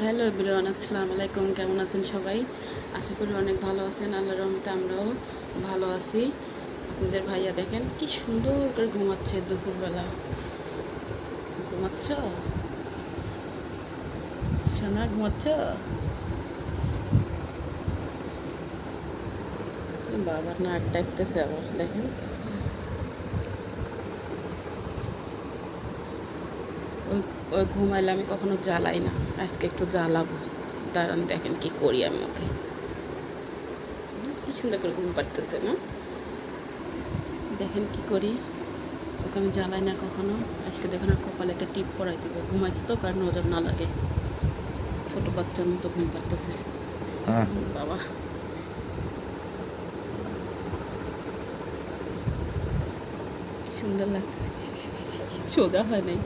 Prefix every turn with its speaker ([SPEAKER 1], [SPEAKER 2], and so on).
[SPEAKER 1] Hello everyone, আসসালামু আলাইকুম। কেমন আছেন সবাই? আশা করি অনেক ভালো আছেন। আল্লাহর রহমতে আমরাও ভালো আছি। আপনাদের ভাইয়া দেখেন কি সুন্দর করে ঘুমাচ্ছে দুপুরবেলা। ঘুমাচ্ছ সোনা? ঘুমাচ্ছ? বাবার নাক ডাকতেছে আবার দেখেন। ওই ওই ঘুমাইলে আমি কখনো জ্বালাই না, আজকে একটু জ্বালাবো। দাঁড়ান দেখেন কি করি আমি ওকে। কি সুন্দর করে ঘুম পাড়তেছে না? দেখেন কি করি ওকে। আমি জ্বালাই না কখনো। আজকে দেখুন আর কপালে একটা টিপ পরাই দিব। ঘুমাইছে তো, কারণ নজর না লাগে। ছোট বাচ্চার মতো ঘুম পাড়তেছে বাবা। সুন্দর লাগতেছে। সোজা হয় নাই।